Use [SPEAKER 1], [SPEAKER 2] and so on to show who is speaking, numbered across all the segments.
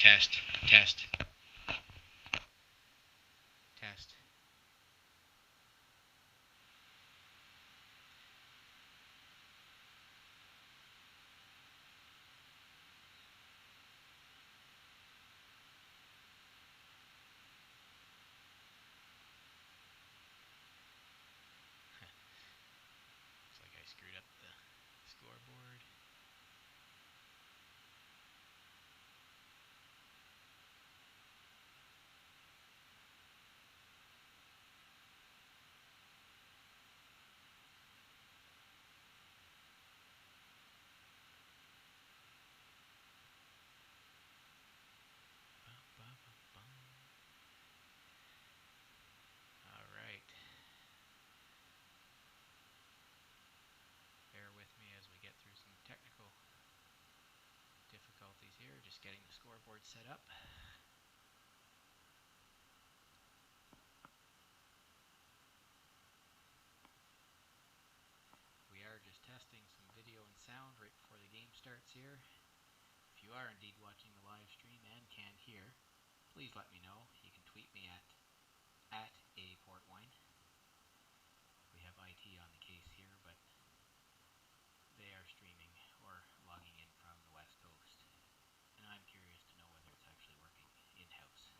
[SPEAKER 1] Test, test, test. Looks like I screwed up the scoreboard. All right. Bear with me as we get through some technical difficulties here. Just getting the scoreboard set up. We are just testing some video and sound right before the game starts here. If you are indeed watching the live stream and can hear, please let me know. You can tweet me at @aportwine. We have IT on the case here, but they are streaming or logging in from the West Coast. And I'm curious to know whether it's actually working in-house.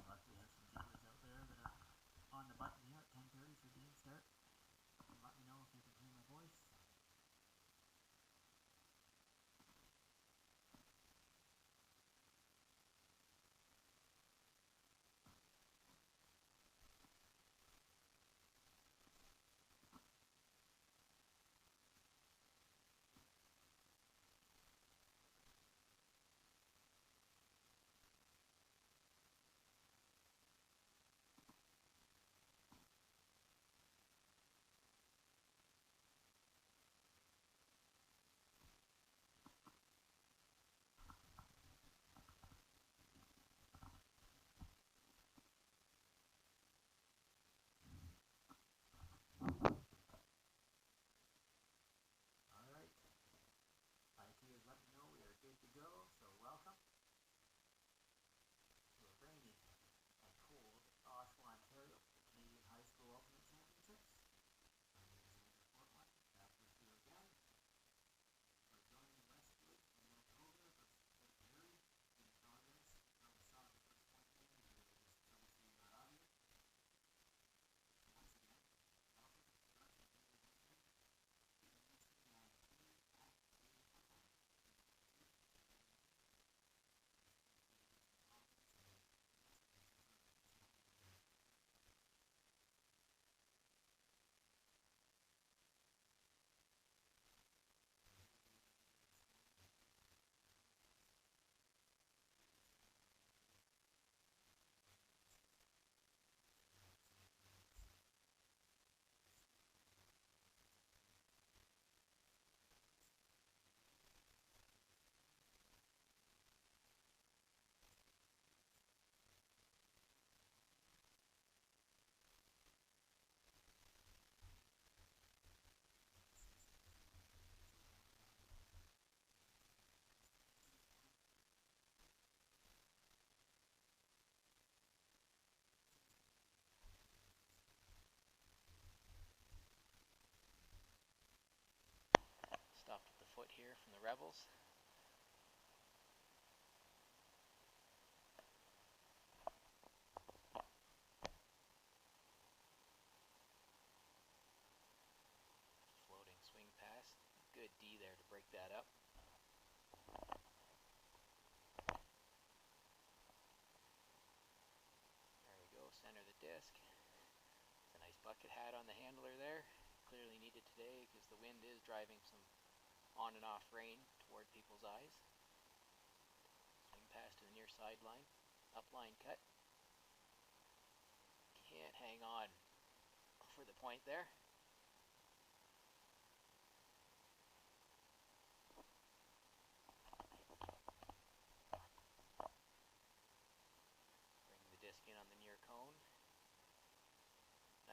[SPEAKER 1] Luckily, we have some viewers out there that are on the button here at 10:30 for game start. And let me know if you can hear my voice. Alright, IT has let me know we are good to go, so welcome to a rainy and cold Oshawa, Ontario, Canadian High School Ultimate Championships. My name is Andrew Portwine, back with you again. We're joining Westwood in Vancouver versus St. Mary in progress. Probably saw the first point there as we were just troubleshooting our audio. Once again, welcome to the start of the Wednesday. You can reach me at @aportwine. Stopped at the foot here from the Rebels. Floating swing pass. Good D there to break that up. There we go, center the disc. It's a nice bucket hat on the handler there. Clearly needed today because the wind is driving some on and off rain toward people's eyes. Swing pass to the near sideline. Upline cut. Can't hang on for the point there.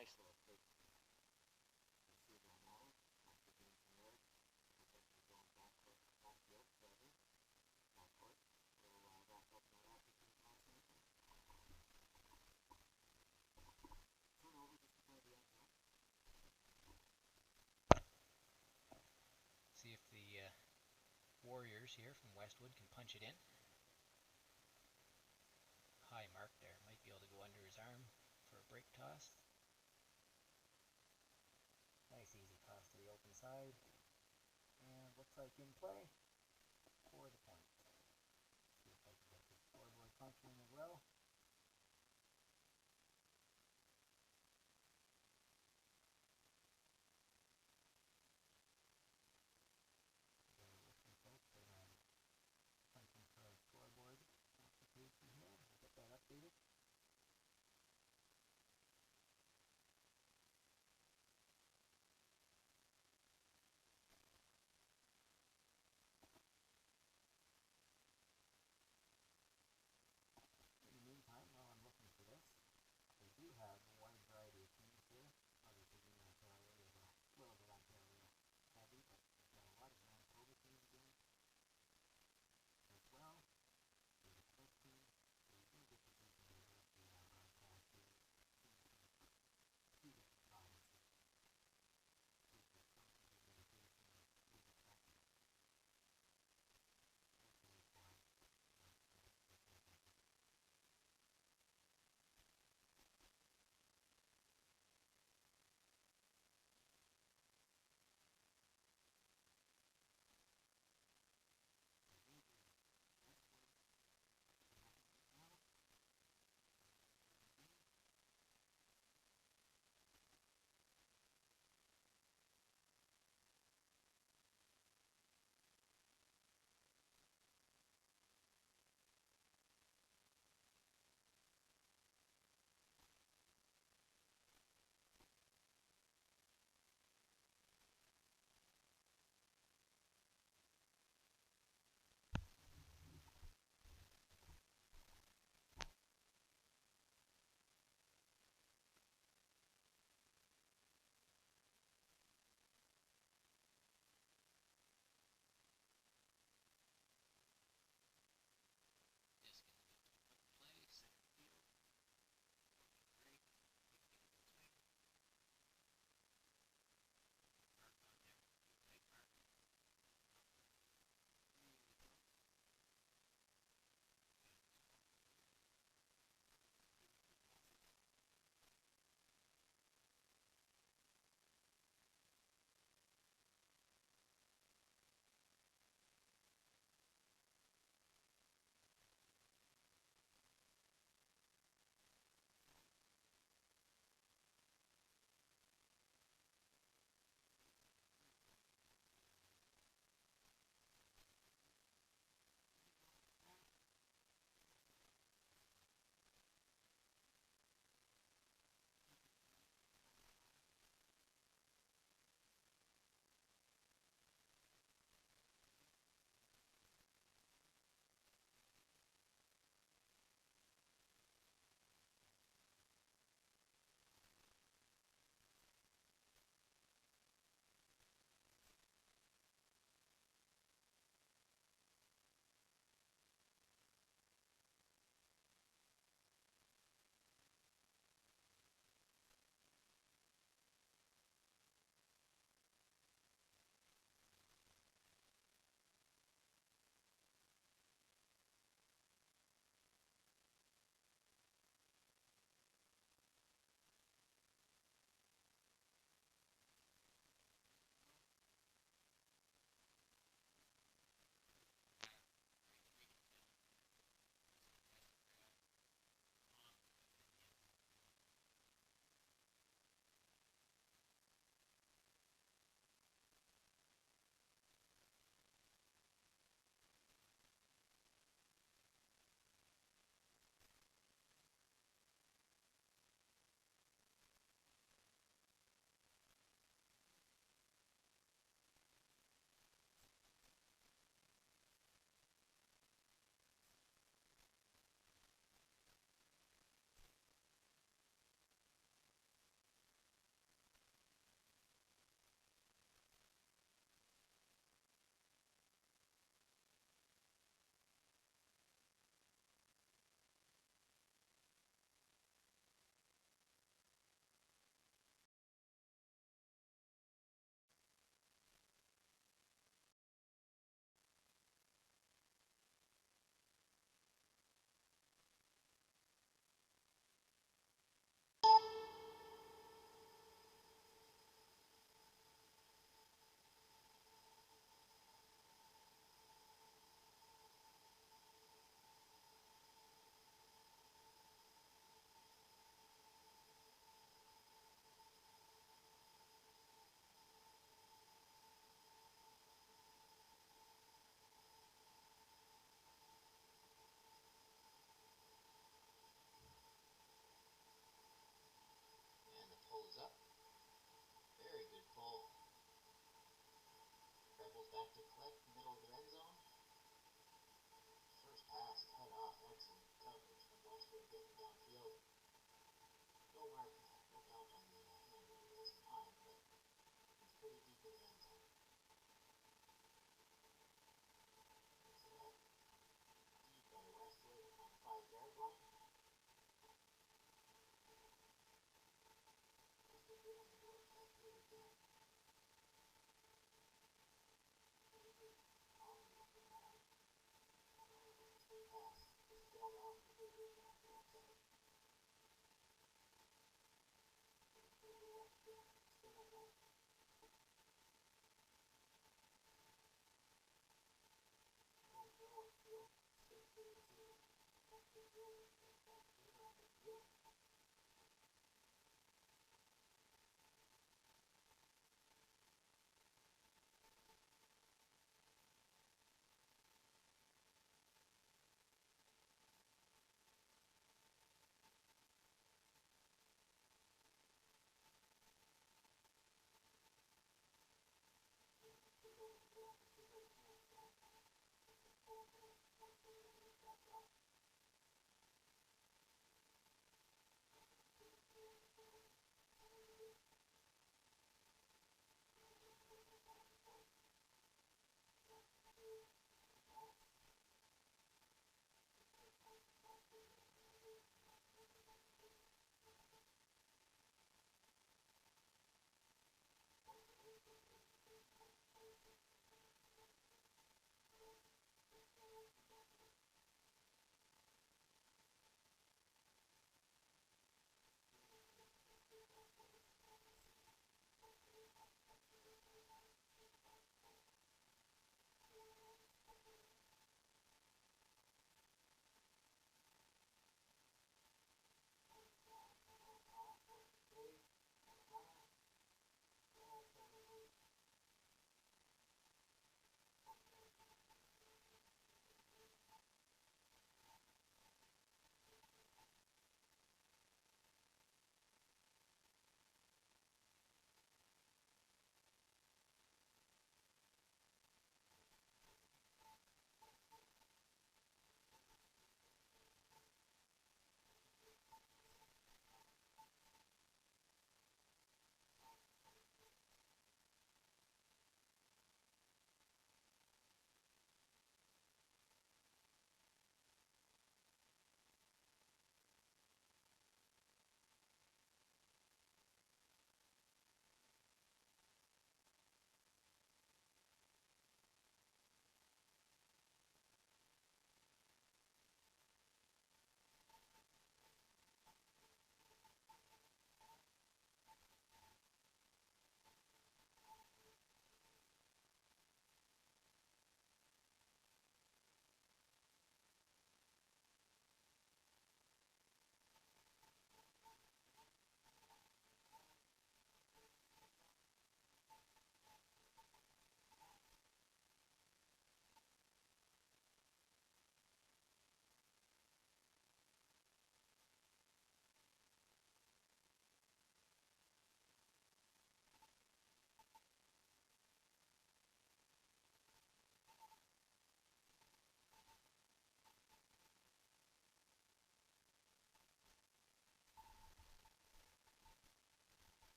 [SPEAKER 1] nice little plate. You see that now, after getting some yards, looks like we're going back field, forever. Back court, little wrap up no wrap between pass and turnover just before the end zone. See if the Warriors here from Westwood can punch it in. High mark there, might be able to go under his arm for a break toss. Nice easy toss to the open side. And looks like in play for the point. See if I can get this scoreboard functioning as well. Punching for our scoreboard application here. We'll get that updated.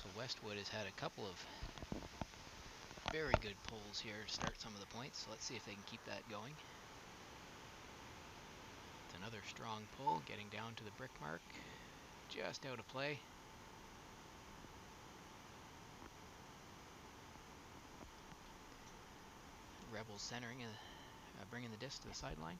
[SPEAKER 1] So Westwood has had a couple of very good pulls here to start some of the points. So let's see if they can keep that going. It's another strong pull, getting down to the brick mark. Just out of play. Rebels centering, bringing the disc to the sideline.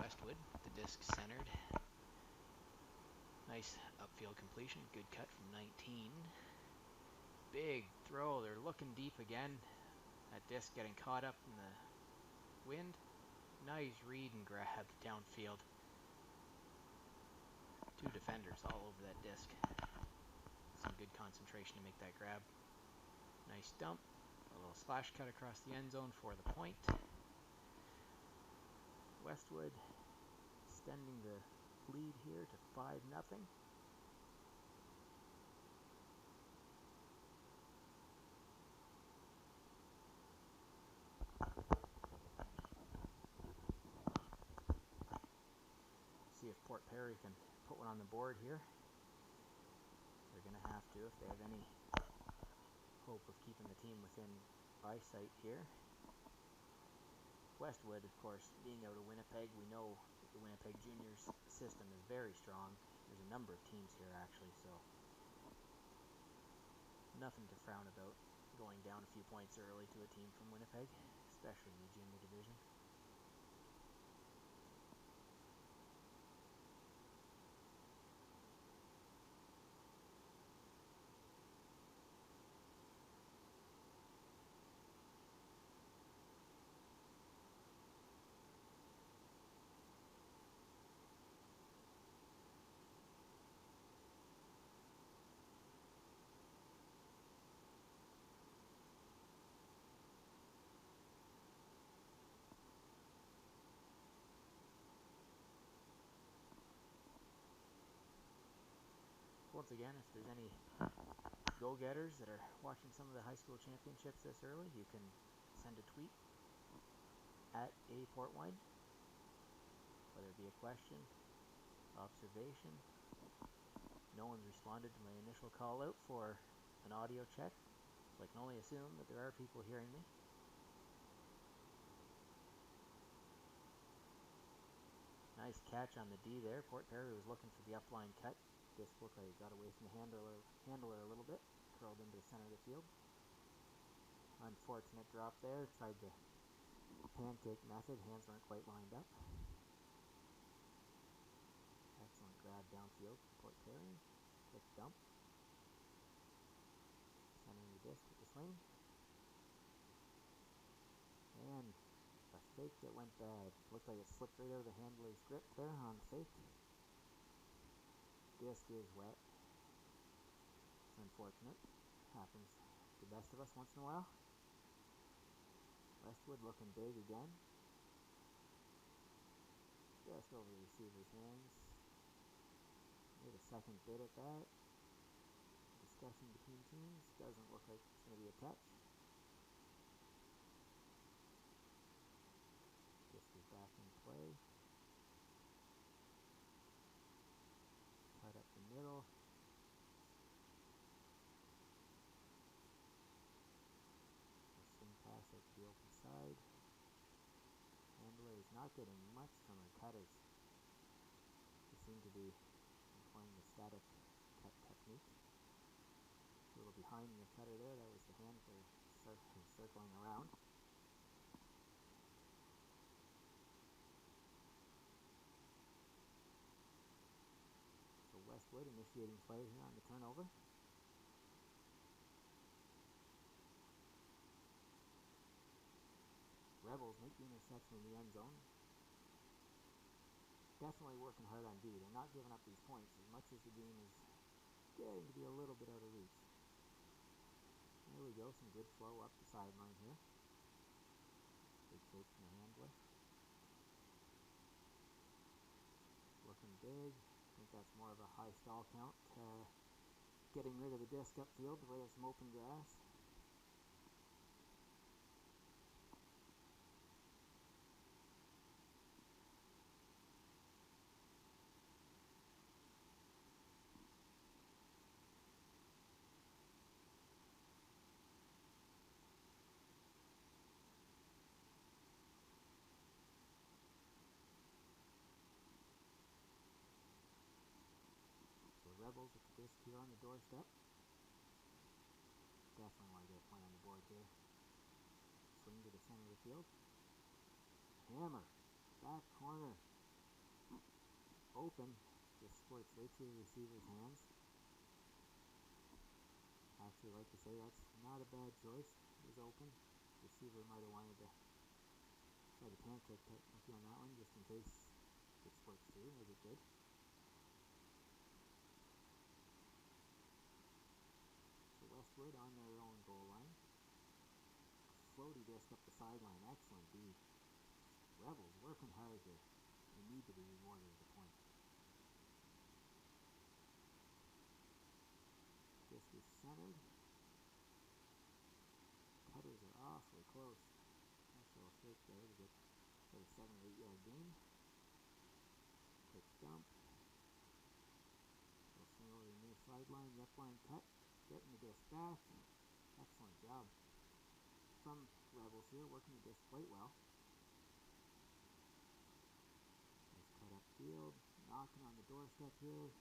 [SPEAKER 1] Westwood, the disc centered. Nice upfield completion, good cut from 19. Big throw, they're looking deep again. That disc getting caught up in the wind. Nice read and grab downfield. Two defenders all over that disc. Some good concentration to make that grab. Nice dump. A little slash cut across the end zone for the point. Westwood extending the lead here to 5-0. See if Port Perry can put one on the board here. They're going to have to if they have any hope of keeping the team within eyesight here. Westwood, of course, being out of Winnipeg, we know that the Winnipeg Juniors system is very strong. There's a number of teams here, actually, so nothing to frown about going down a few points early to a team from Winnipeg, especially in the junior division. Once again, if there's any go-getters that are watching some of the high school championships this early, you can send a tweet at @portwine, whether it be a question, observation. No one's responded to my initial call out for an audio check, so I can only assume that there are people hearing me. Nice catch on the D there. Port Perry was looking for the upline cut. Disc looked like it got away from the handler a little bit, curled into the center of the field. Unfortunate drop there. Tried the pancake method. Hands weren't quite lined up. Excellent grab downfield from Port Perry. Quick dump. Centering the disc with the swing. And a fake that went bad. Looked like it slipped right out of the handler's grip there on the fake. Disc is wet. It's unfortunate. Happens to the best of us once in a while. Westwood looking big again. Just over the receiver's hands. Made a second bid at that. Discussion between teams. Doesn't look like it's going to be a catch. Disc is back in play. Cut up the middle. A swing pass at the open side. Handler is not getting much from her cutters. They seem to be employing the static cut technique. A little behind the cutter there. That was the handler circling around. So Westwood initiating play here on the turnover. Rebels make the interception in the end zone.
[SPEAKER 2] definitely working hard on D. They're not giving up these points as much as the game is getting to be a little bit out of reach. There we go, some good flow up the sideline here. Big shake from the handler. Looking big. I think that's more of a high stall count. Getting rid of the disc upfield the way it's some open grass. Rebels with the disc here on the doorstep. Definitely want to get a point on the board here. Swing to the center of the field. Hammer. Back corner. Open. Just squirts right through the receiver's hands. Actually, like to say, that's not a bad choice. It was open. The receiver might have wanted to try to pancake technically on that one just in case it squirts through, as it did. Westwood on their own goal line. Floaty disc up the sideline. Excellent D. Rebels working hard here. They need to be rewarded with a point. Disc is centered. Cutters are awfully close. Nice little shake there to get a 7 or 8 yard gain. Quick dump. They'll swing over the near sideline. Left line cut. Getting the disc back. Excellent job from Rebels here, working the disc quite well. Nice cut upfield, knocking on the doorstep here.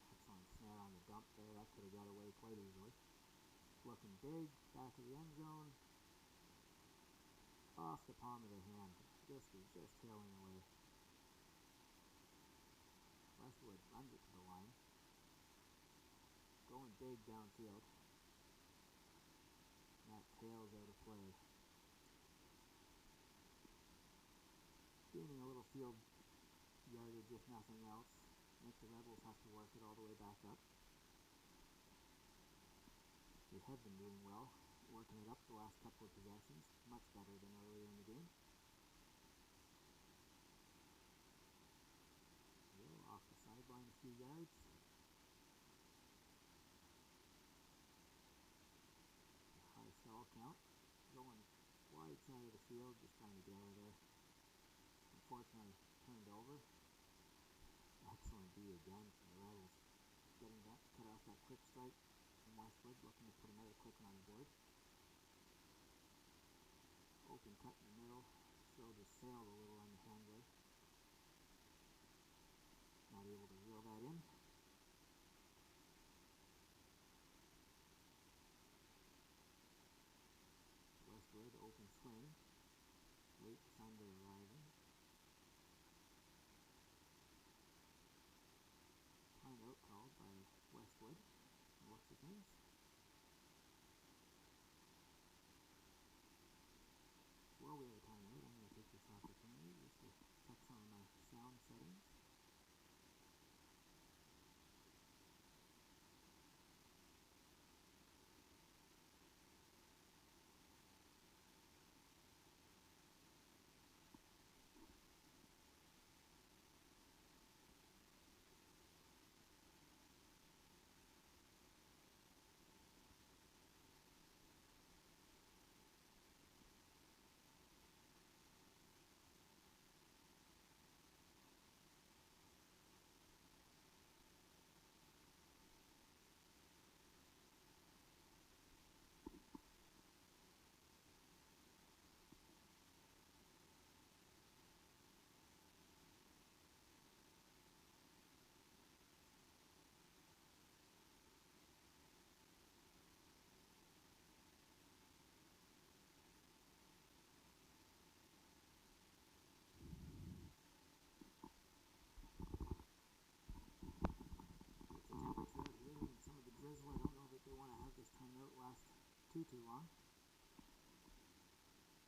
[SPEAKER 2] Excellent snare on the dump there, that could have got away quite easily. Looking big, back of the end zone. Off the palm of the hand. Disc is just tailing away. Westwood runs it to the line. Going big downfield. That tails out of play. Gaining a little field yardage if nothing else. Make the Rebels have to work it all the way back up. They have been doing well, working it up the last couple of possessions. Much better than earlier in the game. Off the sideline a few yards. High stall count. Going wide side of the field, just trying to get out of there. Unfortunately, turned over. Excellent D again from the Rebels. Getting that, cut off that quick strike from Westwood, looking to put another quick one on the board. Open cut in the middle. Still just sailed a little on the handler. Not able to reel that in. Westwood, open swing. Late defender arriving. Timeout called by Westwood. Looks at things. While we have a timeout, I'm going to take this opportunity just to check some of my sound settings. Drizzle, I don't know that they want to have this timeout last too long.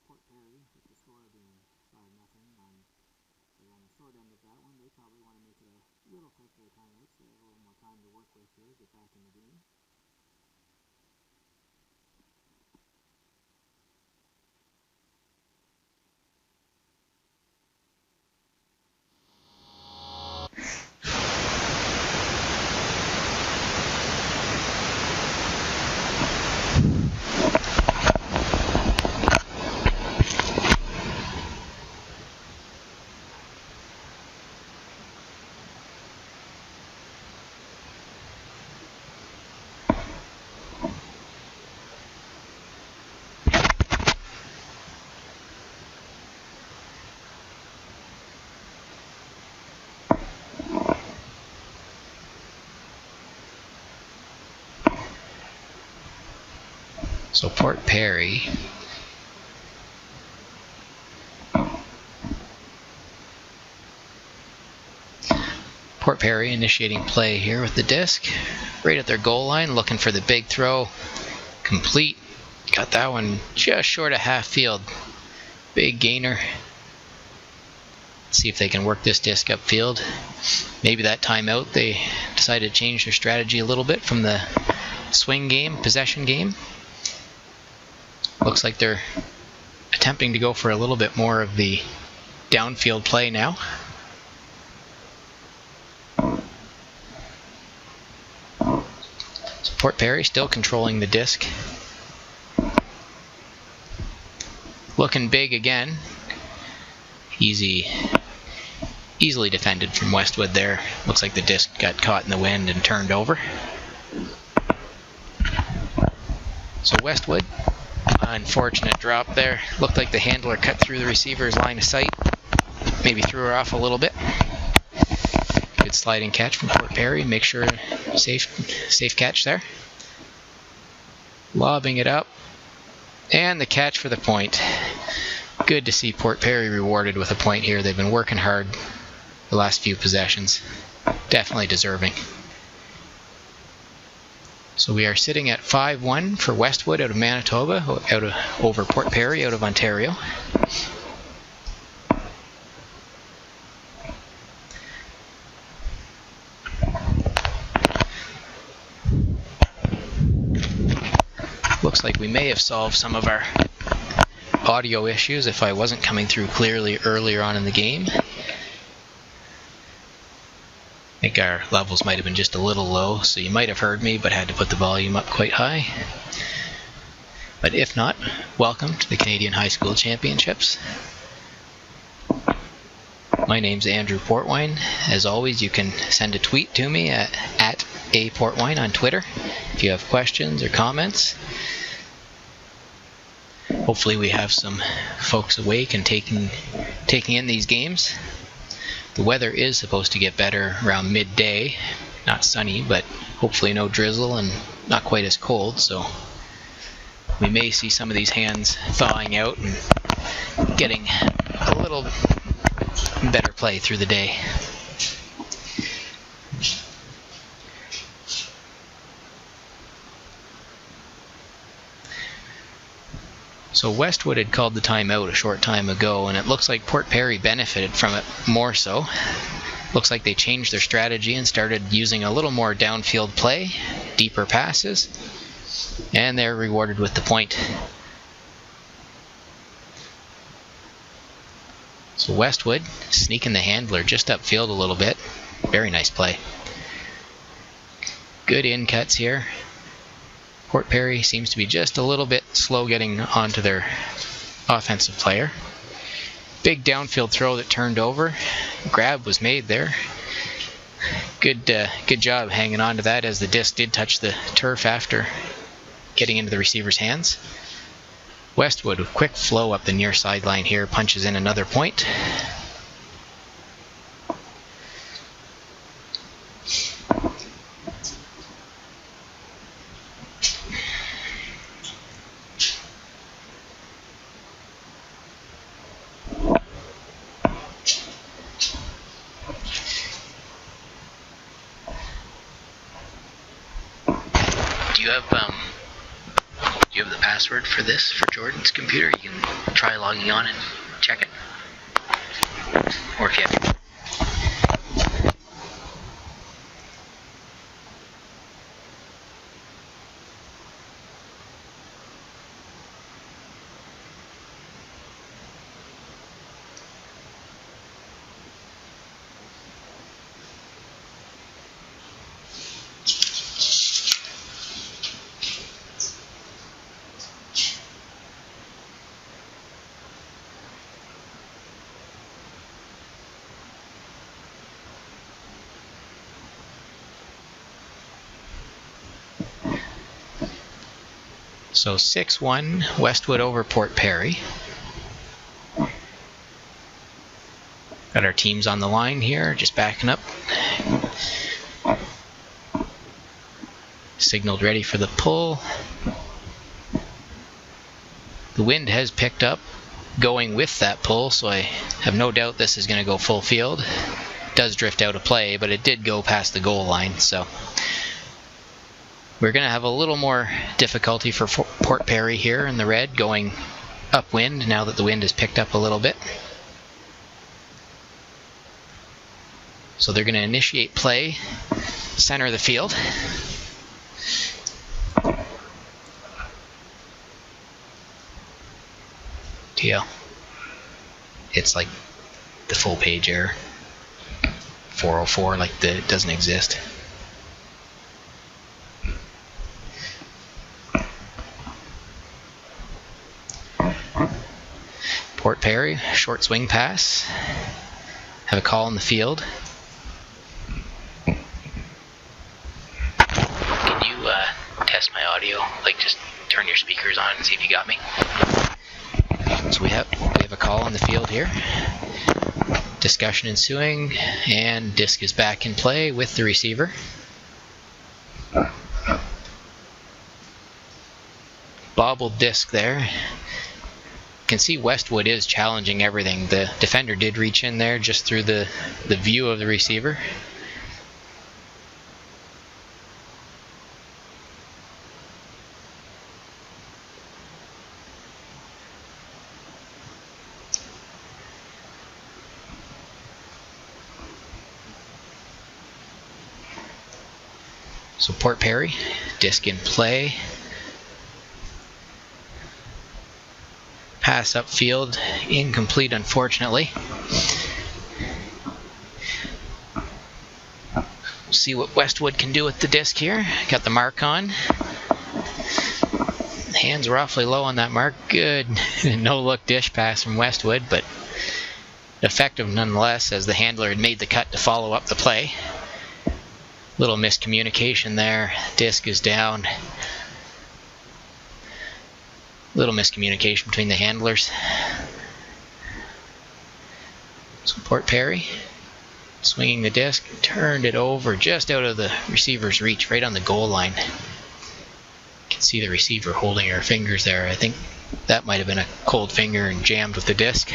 [SPEAKER 2] Port Perry with the score being 5-0 on, they're on the short end of that one. probably want to make it a little quicker timeout so they have a little more time to work with here, get back in the game.
[SPEAKER 1] So Port Perry initiating play here with the disc right at their goal line, looking for the big throw. Complete. Got that one just short of half field. Big gainer. Let's see if they can work this disc upfield. Maybe that timeout they decided to change their strategy a little bit from the swing game, possession game. Looks like they're attempting to go for a little bit more of the downfield play now. So Port Perry still controlling the disc. Looking big again. Easily defended from Westwood there. Looks like the disc got caught in the wind and turned over. So Westwood, unfortunate drop there. Looked like the handler cut through the receiver's line of sight. Maybe threw her off a little bit. Good sliding catch from Port Perry. Make sure safe catch there. Lobbing it up. And the catch for the point. Good to see Port Perry rewarded with a point here. They've been working hard the last few possessions. Definitely deserving. So we are sitting at 5-1 for Westwood out of Manitoba, over Port Perry out of Ontario. Looks like we may have solved some of our audio issues if I wasn't coming through clearly earlier on in the game. I think our levels might have been just a little low, so you might have heard me, but had to put the volume up quite high. But if not, welcome to the Canadian High School Championships. My name's Andrew Portwine. As always, you can send a tweet to me at @aportwine on Twitter if you have questions or comments. Hopefully we have some folks awake and taking in these games. The weather is supposed to get better around midday. Not sunny, but hopefully no drizzle and not quite as cold, so we may see some of these hands thawing out and getting a little better play through the day. So Westwood had called the timeout a short time ago, and it looks like Port Perry benefited from it more so. Looks like they changed their strategy and started using a little more downfield play, deeper passes, and they're rewarded with the point. So Westwood sneaking the handler just upfield a little bit. Very nice play. Good in cuts here. Port Perry seems to be just a little bit slow getting onto their offensive player. Big downfield throw that turned over. Grab was made there. Good job hanging on to that, as the disc did touch the turf after getting into the receiver's hands. Westwood with quick flow up the near sideline here, punches in another point. Do you have the password for this for Jordan's computer? You can try logging on and check it. Or if you have So 6-1 Westwood over Port Perry. Got our teams on the line here, just backing up. Signaled ready for the pull. The wind has picked up going with that pull, so I have no doubt this is going to go full field. It does drift out of play, but it did go past the goal line, so we're going to have a little more difficulty for Port Perry here in the red, going upwind now that the wind has picked up a little bit. So they're going to initiate play, center of the field. Yeah, it's like the full page error. 404, like it doesn't exist. Port Perry, short swing pass. Have a call in the field. Can you test my audio? Like, just turn your speakers on and see if you got me. So we have a call on the field here. Discussion ensuing, and disc is back in play with the receiver. Bobbled disc there. You can see Westwood is challenging everything. The defender did reach in there just through the view of the receiver. So Port Perry, disc in play. Pass upfield, incomplete unfortunately. We'll see what Westwood can do with the disc here. Got the mark on. Hands were awfully low on that mark. Good no-look dish pass from Westwood, but effective nonetheless as the handler had made the cut to follow up the play. Little miscommunication there. Disc is down. Little miscommunication between the handlers. So Port Perry swinging the disc, turned it over just out of the receiver's reach, right on the goal line. You can see the receiver holding her fingers there. I think that might have been a cold finger and jammed with the disc.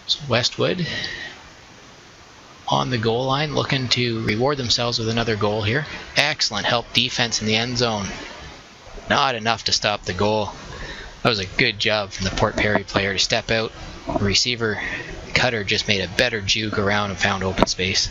[SPEAKER 1] So Westwood on the goal line, looking to reward themselves with another goal here. Excellent help defense in the end zone. Not enough to stop the goal. That was a good job from the Port Perry player to step out. The receiver cutter just made a better juke around and found open space.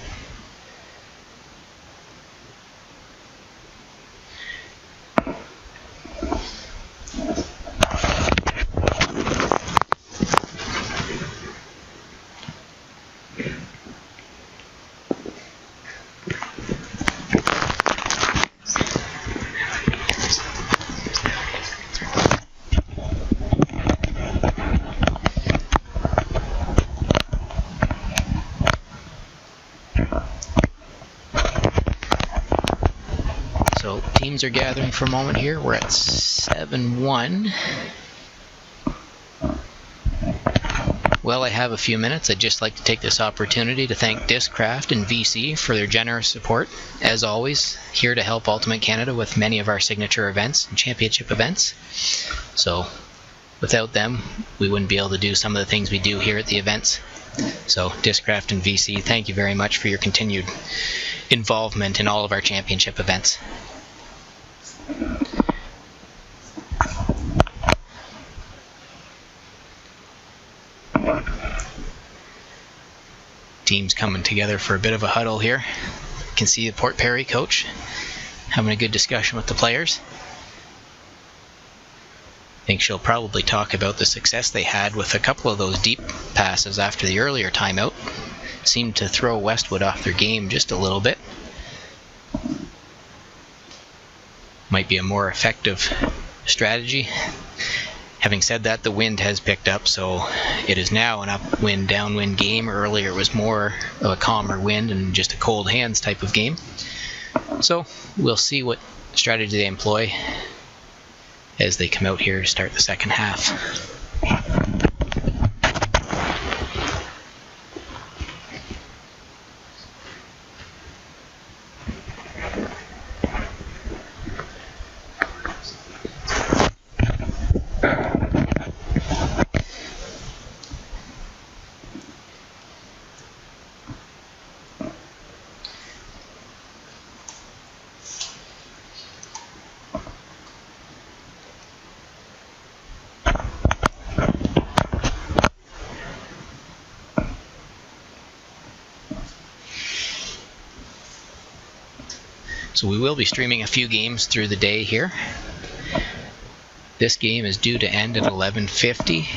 [SPEAKER 1] So teams are gathering for a moment here. We're at 7-1. Well, I have a few minutes. I'd just like to take this opportunity to thank Discraft and VC for their generous support. As always, here to help Ultimate Canada with many of our signature events and championship events. So without them, we wouldn't be able to do some of the things we do here at the events. So Discraft and VC, thank you very much for your continued involvement in all of our championship events. Teams coming together for a bit of a huddle here. You can see the Port Perry coach having a good discussion with the players. I think she'll probably talk about the success they had with a couple of those deep passes after the earlier timeout. Seemed to throw Westwood off their game just a little bit. Might be a more effective strategy. Having said that, the wind has picked up, so it is now an upwind, downwind game. Earlier it was more of a calmer wind and just a cold hands type of game. So we'll see what strategy they employ as they come out here to start the second half. So we will be streaming a few games through the day here. This game is due to end at 11:50.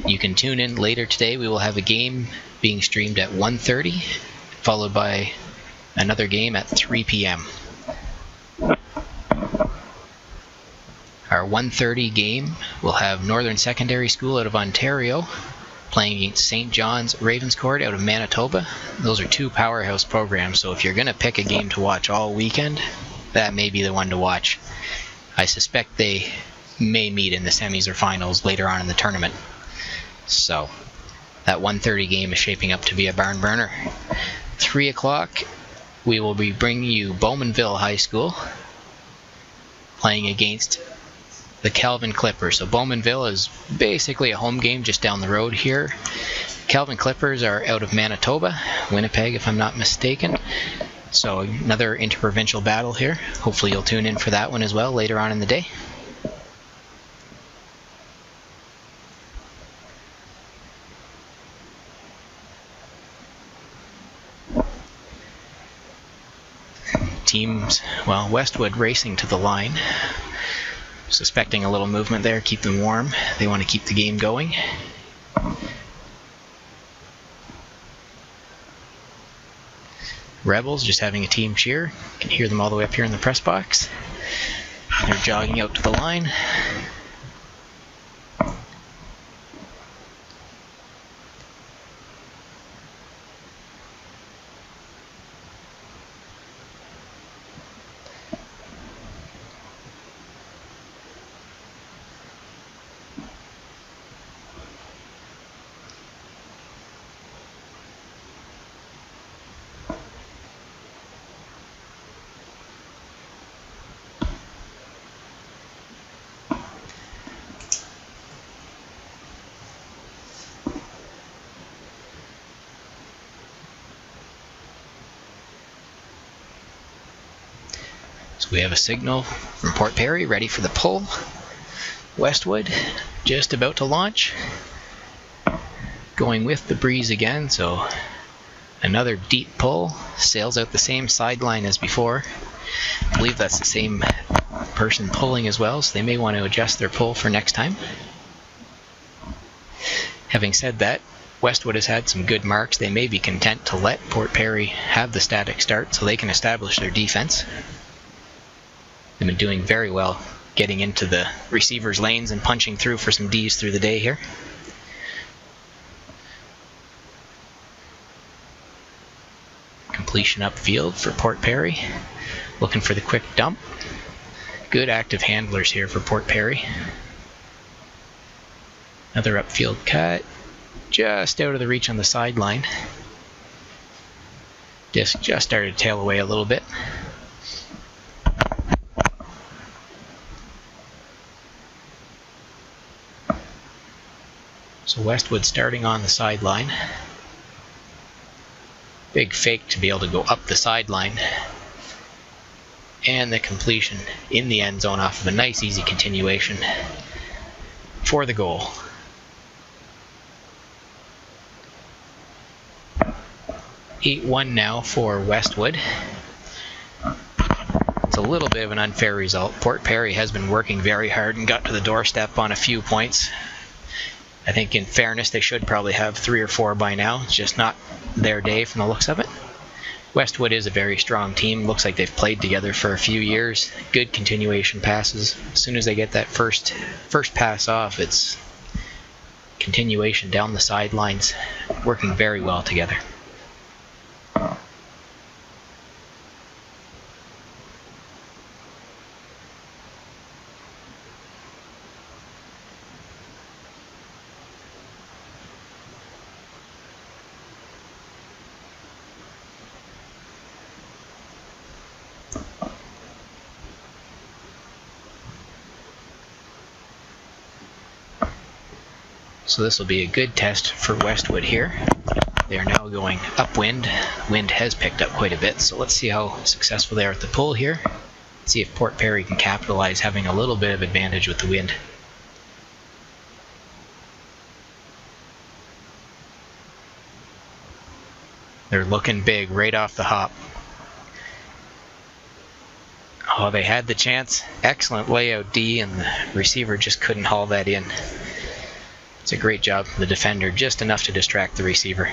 [SPEAKER 1] You can tune in later today. We will have a game being streamed at 1:30, followed by another game at 3 p.m. Our 1:30 game will have Northern Secondary School out of Ontario playing against St. John's Ravenscourt out of Manitoba. Those are two powerhouse programs, so if you're going to pick a game to watch all weekend, that may be the one to watch. I suspect they may meet in the semis or finals later on in the tournament. So that 1:30 game is shaping up to be a barn burner. 3 o'clock, we will be bringing you Bowmanville High School playing against the Calvin Clippers. So Bowmanville is basically a home game just down the road here. Calvin Clippers are out of Manitoba, Winnipeg if I'm not mistaken. So another interprovincial battle here. Hopefully you'll tune in for that one as well later on in the day. Teams, well, Westwood racing to the line. Suspecting a little movement there, keep them warm. They want to keep the game going. Rebels just having a team cheer. You can hear them all the way up here in the press box. They're jogging out to the line. So we have a signal from Port Perry ready for the pull. Westwood just about to launch. Going with the breeze again, so another deep pull. Sails out the same sideline as before. I believe that's the same person pulling as well, so they may want to adjust their pull for next time. Having said that, Westwood has had some good marks. They may be content to let Port Perry have the static start so they can establish their defense. They've been doing very well getting into the receivers' lanes and punching through for some Ds through the day here. Completion upfield for Port Perry. Looking for the quick dump. Good active handlers here for Port Perry. Another upfield cut. Just out of the reach on the sideline. Disc just started to tail away a little bit. So Westwood starting on the sideline. Big fake to be able to go up the sideline. And the completion in the end zone off of a nice easy continuation for the goal. (8-1) now for Westwood. It's a little bit of an unfair result. Port Perry has been working very hard and got to the doorstep on a few points. I think in fairness they should probably have 3 or 4 by now. It's just not their day from the looks of it. Westwood is a very strong team. Looks like they've played together for a few years. Good continuation passes. As soon as they get that first pass off, it's continuation down the sidelines. Working very well together. So this will be a good test for Westwood here. They are now going upwind. Wind has picked up quite a bit, so let's see how successful they are at the pull here. See if Port Perry can capitalize, having a little bit of advantage with the wind. They're looking big right off the hop. Oh, they had the chance. Excellent layout D, and the receiver just couldn't haul that in. It's a great job from the defender, just enough to distract the receiver.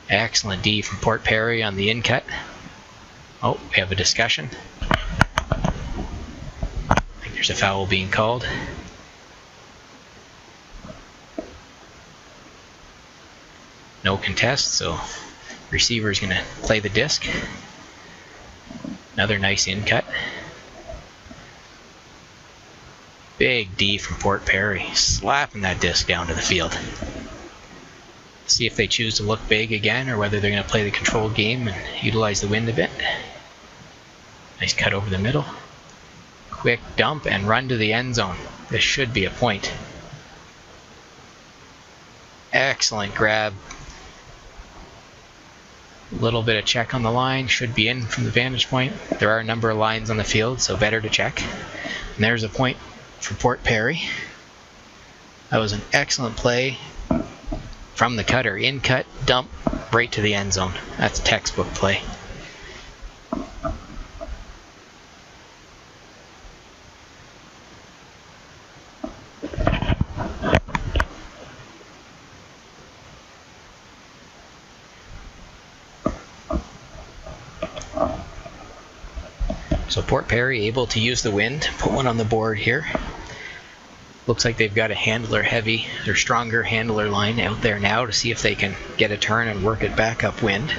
[SPEAKER 1] Excellent D from Port Perry on the in cut. Oh, we have a discussion. I think there's a foul being called. No contest, so receiver's going to play the disc. Another nice in cut. Big D from Port Perry, slapping that disc down to the field. See if they choose to look big again, or whether they're going to play the controlled game and utilize the wind a bit. Nice cut over the middle. Quick dump and run to the end zone. This should be a point. Excellent grab. A little bit of check on the line, should be in from the vantage point. There are a number of lines on the field, so better to check. And there's a point for Port Perry. That was an excellent play from the cutter. In cut, dump, right to the end zone. That's a textbook play. So Port Perry able to use the wind, put one on the board here. Looks like they've got a handler heavy, their stronger handler line out there now to see if they can get a turn and work it back upwind. You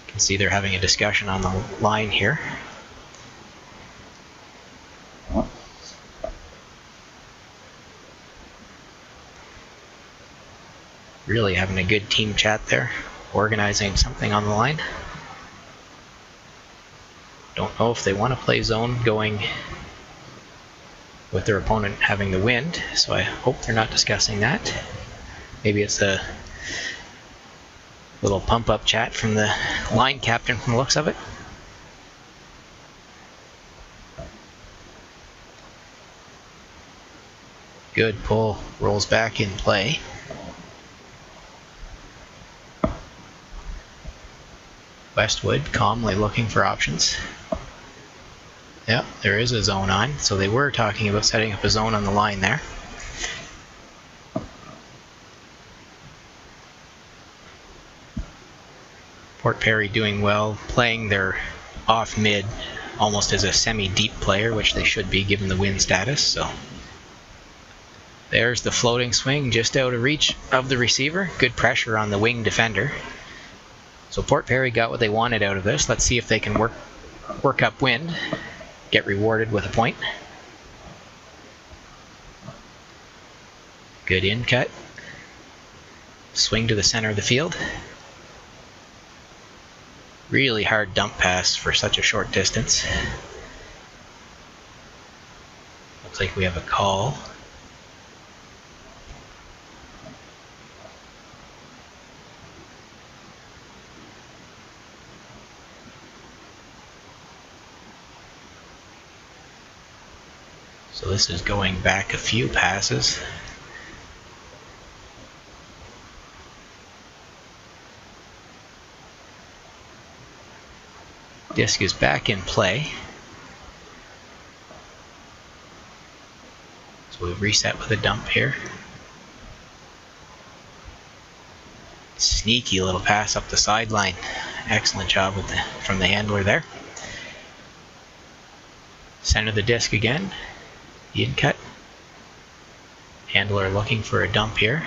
[SPEAKER 1] can see they're having a discussion on the line here. Really having a good team chat there, organizing something on the line. Don't know if they want to play zone going with their opponent having the wind, so I hope they're not discussing that. Maybe it's a little pump up chat from the line captain from the looks of it. Good pull, rolls back in play. Westwood calmly looking for options. Yeah, there is a zone on, so they were talking about setting up a zone on the line there. Port Perry doing well, playing their off mid almost as a semi-deep player, which they should be given the wind status. So there's the floating swing just out of reach of the receiver. Good pressure on the wing defender. So Port Perry got what they wanted out of this. Let's see if they can work upwind, get rewarded with a point. Good in cut. Swing to the center of the field. Really hard dump pass for such a short distance. Looks like we have a call. So this is going back a few passes. Disc is back in play. So we've reset with a dump here. Sneaky little pass up the sideline. Excellent job from the handler there. Center the disc again. In cut. Handler looking for a dump here.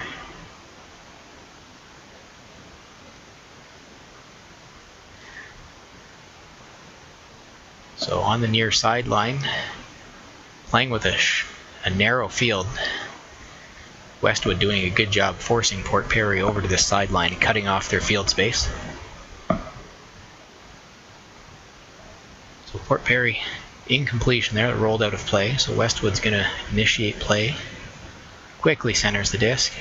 [SPEAKER 1] So on the near sideline, playing with a narrow field. Westwood doing a good job forcing Port Perry over to this sideline, cutting off their field space. Port Perry incompletion there that rolled out of play, so Westwood's going to initiate play. Quickly centers the disc,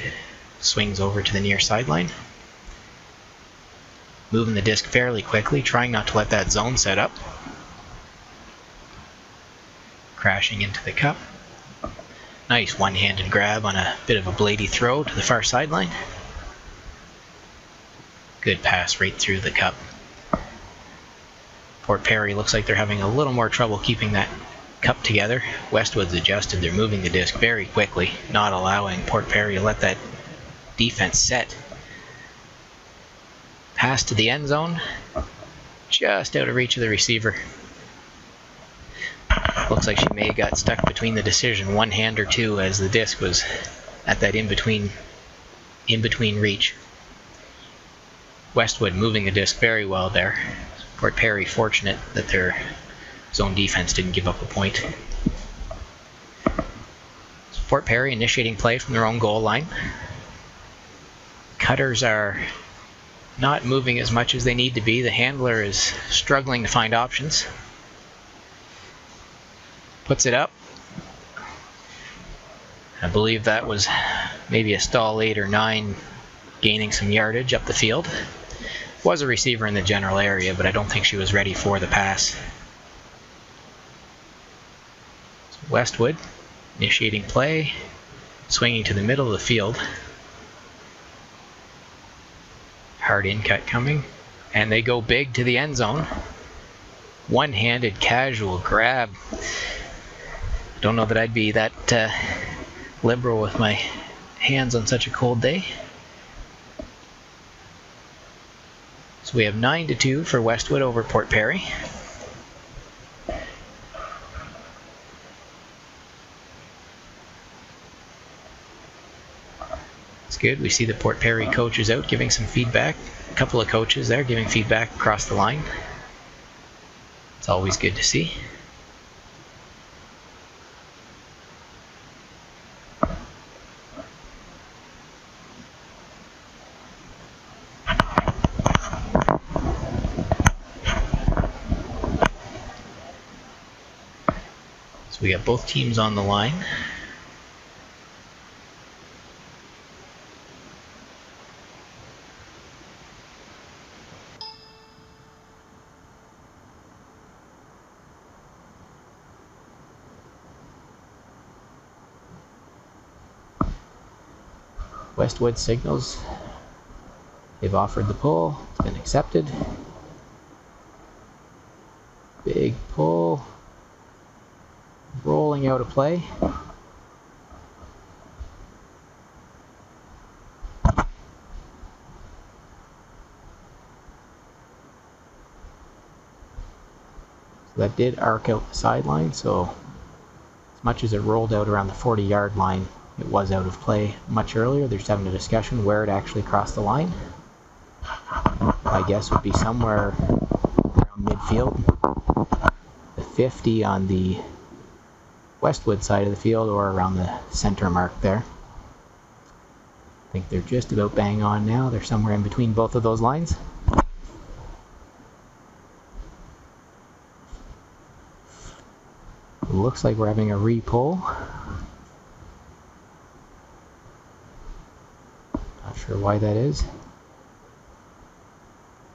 [SPEAKER 1] swings over to the near sideline. Moving the disc fairly quickly, trying not to let that zone set up. Crashing into the cup. Nice one-handed grab on a bit of a bladey throw to the far sideline. Good pass right through the cup. Port Perry looks like they're having a little more trouble keeping that cup together. Westwood's adjusted. They're moving the disc very quickly, not allowing Port Perry to let that defense set. Pass to the end zone, just out of reach of the receiver. Looks like she may have got stuck between the decision, one hand or two, as the disc was at that in-between reach. Westwood moving the disc very well there. Port Perry fortunate that their zone defense didn't give up a point. So Port Perry initiating play from their own goal line. Cutters are not moving as much as they need to be. The handler is struggling to find options. Puts it up. I believe that was maybe a stall 8 or 9 gaining some yardage up the field. Was a receiver in the general area, but I don't think she was ready for the pass. So Westwood initiating play, swinging to the middle of the field. Hard in cut coming, and they go big to the end zone. One-handed casual grab. Don't know that I'd be that liberal with my hands on such a cold day. So we have 9-2 for Westwood over Port Perry. It's good. We see the Port Perry coaches out giving some feedback. A couple of coaches there giving feedback across the line. It's always good to see. So we got both teams on the line. Westwood signals. They've offered the pull. It's been accepted. Big pull. Rolling out of play. So that did arc out the sideline, so as much as it rolled out around the 40-yard line, it was out of play much earlier. They're just having a discussion where it actually crossed the line. My guess would be somewhere around midfield. The 50 on the Westwood side of the field, or around the center mark there. I think they're just about bang on now. They're somewhere in between both of those lines. It looks like we're having a re-pull. Not sure why that is.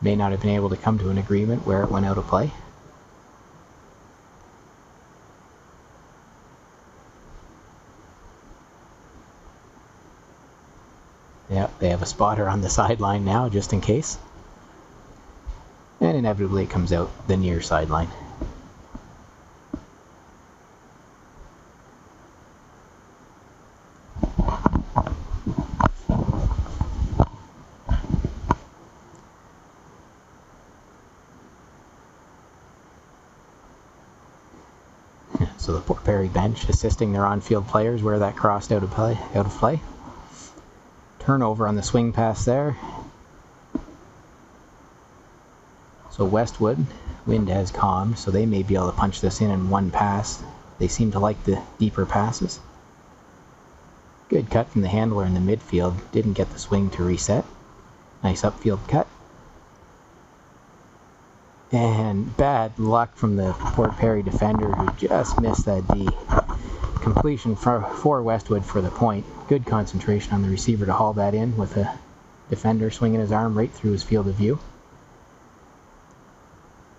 [SPEAKER 1] May not have been able to come to an agreement where it went out of play. Yep, they have a spotter on the sideline now, just in case. And inevitably it comes out the near sideline. So the Port Perry bench assisting their on-field players where that crossed out of play. Turnover on the swing pass there. So Westwood, wind has calmed, so they may be able to punch this in one pass. They seem to like the deeper passes. Good cut from the handler in the midfield. Didn't get the swing to reset. Nice upfield cut. And bad luck from the Port Perry defender who just missed that D. Completion for Westwood for the point. Good concentration on the receiver to haul that in with a defender swinging his arm right through his field of view.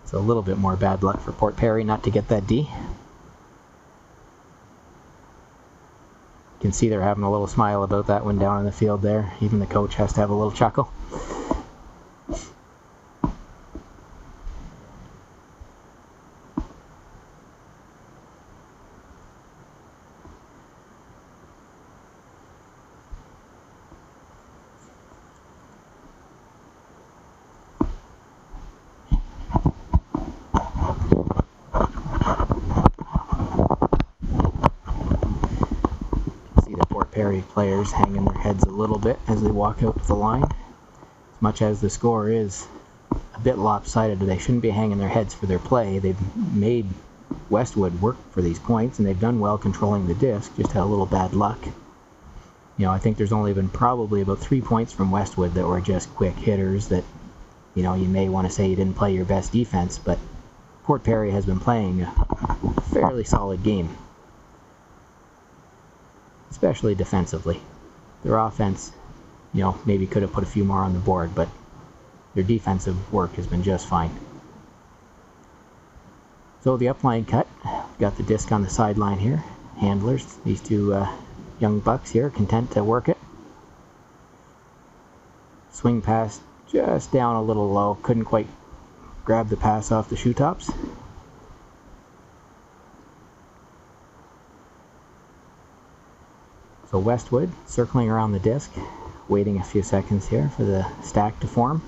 [SPEAKER 1] It's a little bit more bad luck for Port Perry not to get that D. You can see they're having a little smile about that one down in the field there. Even the coach has to have a little chuckle. Perry players hanging their heads a little bit as they walk out to the line. As much as the score is a bit lopsided, they shouldn't be hanging their heads for their play. They've made Westwood work for these points, and they've done well controlling the disc, just had a little bad luck. You know, I think there's only been probably about 3 points from Westwood that were just quick hitters that, you know, you may want to say you didn't play your best defense, but Port Perry has been playing a fairly solid game, especially defensively. Their offense, you know, maybe could have put a few more on the board, but their defensive work has been just fine. So the upline cut, got the disc on the sideline here. Handlers, these two young bucks here, content to work it. Swing pass just down a little low, couldn't quite grab the pass off the shoe tops. So Westwood circling around the disc, waiting a few seconds here for the stack to form.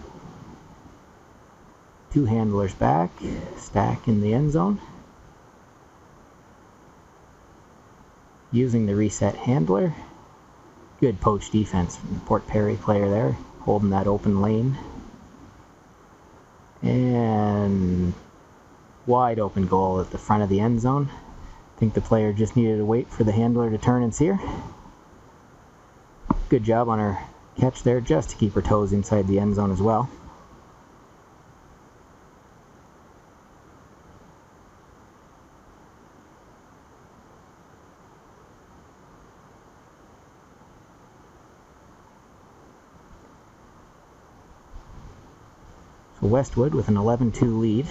[SPEAKER 1] Two handlers back, stack in the end zone. Using the reset handler. Good poach defense from the Port Perry player there, holding that open lane. And wide open goal at the front of the end zone. I think the player just needed to wait for the handler to turn and see her. Good job on her catch there, just to keep her toes inside the end zone as well. So Westwood with an 11-2 lead.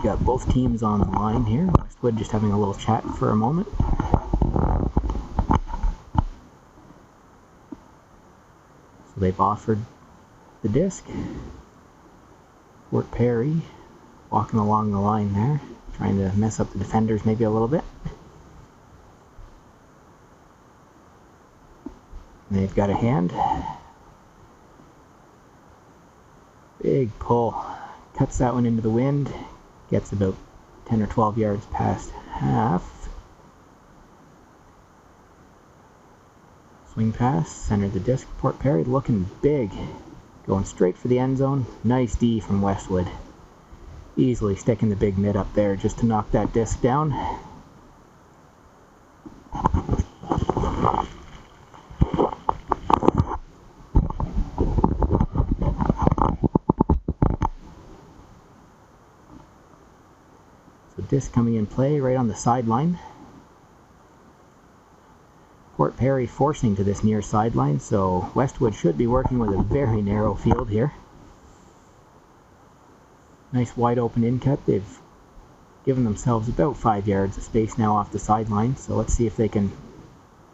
[SPEAKER 1] Got both teams on the line here. Westwood just having a little chat for a moment. So they've offered the disc. Port Perry walking along the line there, trying to mess up the defenders maybe a little bit. And they've got a hand. Big pull. Cuts that one into the wind. Gets about 10 or 12 yards past half. Swing pass, center the disc. Port Perry looking big. Going straight for the end zone. Nice D from Westwood. Easily sticking the big mid up there just to knock that disc down. Disc coming in play right on the sideline. Port Perry forcing to this near sideline, so Westwood should be working with a very narrow field here. Nice wide open in cut. They've given themselves about 5 yards of space now off the sideline, so let's see if they can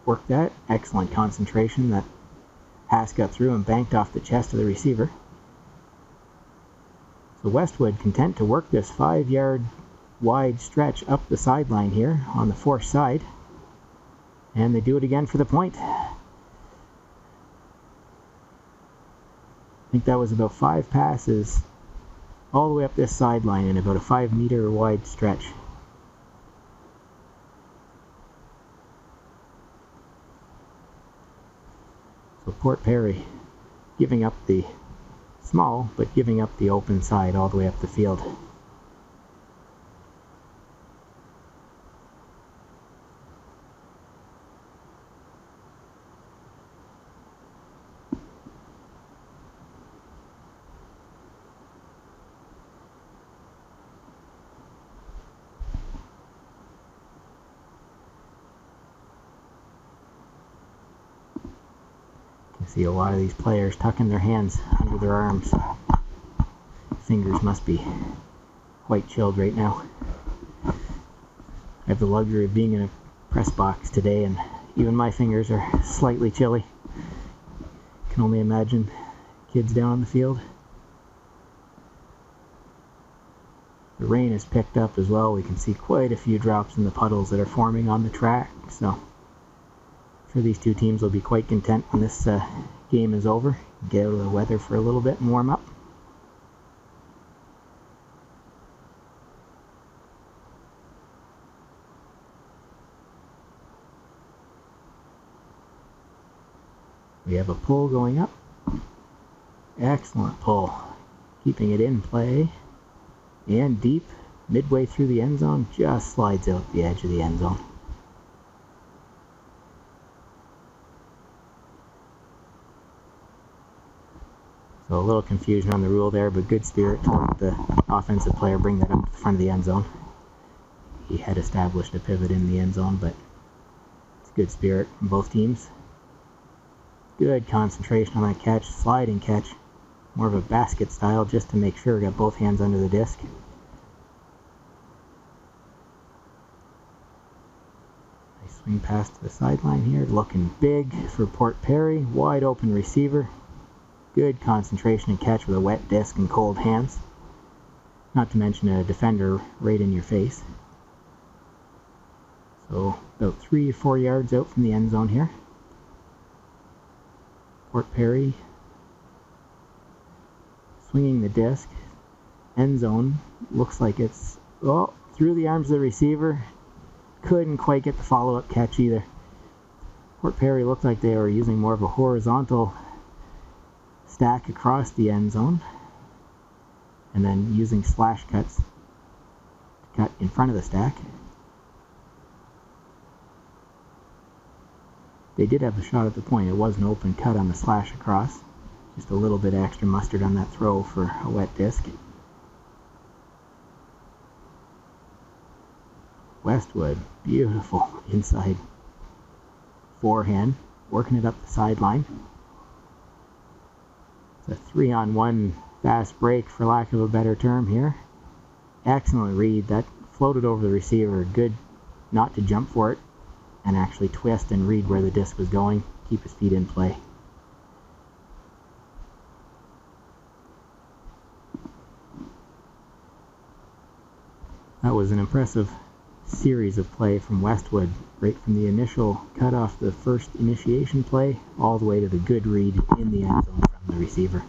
[SPEAKER 1] work that. Excellent concentration. That pass got through and banked off the chest of the receiver. So Westwood content to work this 5-yard wide stretch up the sideline here on the force side, and they do it again for the point. I think that was about 5 passes all the way up this sideline in about a 5-meter wide stretch.
[SPEAKER 2] So Port Perry giving up the small, but giving up the open side all the way up the field. You see a lot of these players tucking their hands under their arms. Fingers must be quite chilled right now. I have the luxury of being in a press box today, and even my fingers are slightly chilly. Can only imagine kids down on the field. The rain has picked up as well. We can see quite a few drops in the puddles that are forming on the track, so I'm sure these two teams will be quite content when this game is over. Get out of the weather for a little bit and warm up. We have a pull going up. Excellent pull. Keeping it in play. And deep, midway through the end zone, just slides out the edge of the end zone. So a little confusion on the rule there, but good spirit to let the offensive player bring that up to the front of the end zone. He had established a pivot in the end zone, but it's good spirit from both teams. Good concentration on that catch, sliding catch. More of a basket style just to make sure. Got both hands under the disc. Nice swing pass to the sideline here. Looking big for Port Perry. Wide open receiver. Good concentration and catch with a wet disc and cold hands. Not to mention a defender right in your face. So about 3 or 4 yards out from the end zone here. Port Perry swinging the disc. End zone. Looks like it's through the arms of the receiver. Couldn't quite get the follow-up catch either. Port Perry looked like they were using more of a horizontal stack across the end zone. And then using slash cuts to cut in front of the stack. They did have a shot at the point. It was an open cut on the slash across. Just a little bit extra mustard on that throw for a wet disc. Westwood, beautiful inside forehand, working it up the sideline. It's a 3-on-1 fast break, for lack of a better term here. Excellent read. That floated over the receiver. Good not to jump for it and actually twist and read where the disc was going. Keep his feet in play. That was an impressive series of play from Westwood, right from the initial cut off the first initiation play all the way to the good read in the end zone from the receiver.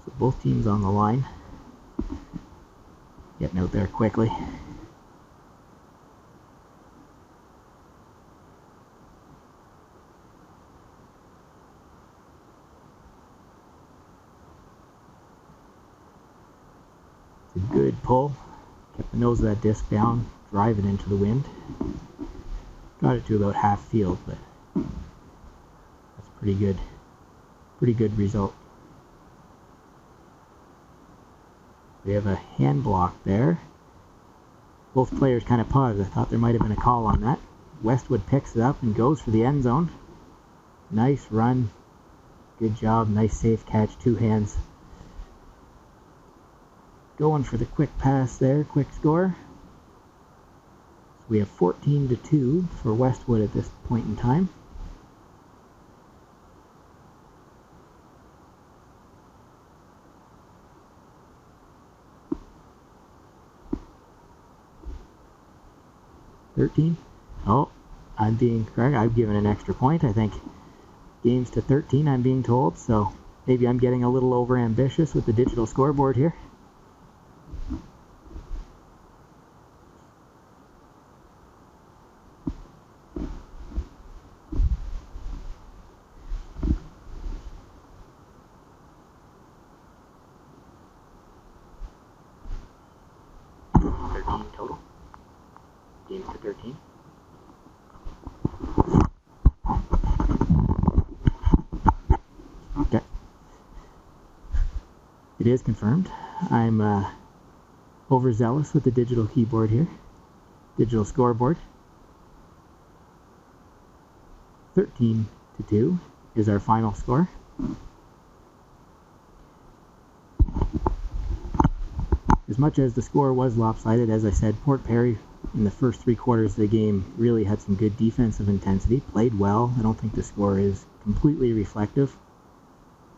[SPEAKER 2] So both teams on the line, getting out there quickly. It's a good pull. Kept the nose of that disc down, drive it into the wind. Got it to about half field, but that's pretty good. Pretty good result. We have a hand block there. Both players kind of paused. I thought there might have been a call on that. Westwood picks it up and goes for the end zone. Nice run. Good job. Nice safe catch. 2 hands. Going for the quick pass there. Quick score. So we have 14-2 for Westwood at this point in time. 13? Oh, I'm being correct. I've given an extra point. I think games to 13, I'm being told, so maybe I'm getting a little over ambitious with the digital scoreboard here. Total. Games to 13. Okay. It is confirmed. I'm overzealous with the digital keyboard here. Digital scoreboard. 13-2 is our final score. As much as the score was lopsided, as I said, Port Perry in the first 3 quarters of the game really had some good defensive intensity, played well. I don't think the score is completely reflective.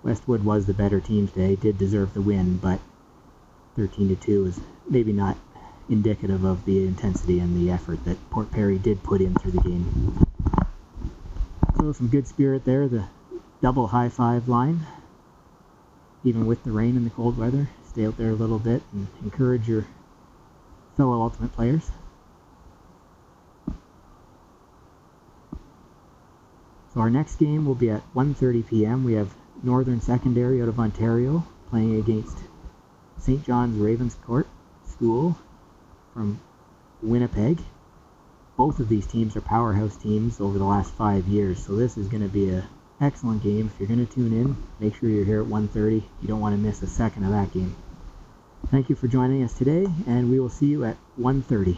[SPEAKER 2] Westwood was the better team today, did deserve the win, but 13-2 is maybe not indicative of the intensity and the effort that Port Perry did put in through the game. So some good spirit there, the double high five line, even with the rain and the cold weather. Stay out there a little bit and encourage your fellow Ultimate players. So our next game will be at 1:30 p.m. We have Northern Secondary out of Ontario playing against St. John's Ravenscourt School from Winnipeg. Both of these teams are powerhouse teams over the last 5 years, so this is going to be an excellent game. If you're going to tune in, make sure you're here at 1:30. You don't want to miss a second of that game. Thank you for joining us today, and we will see you at 1:30.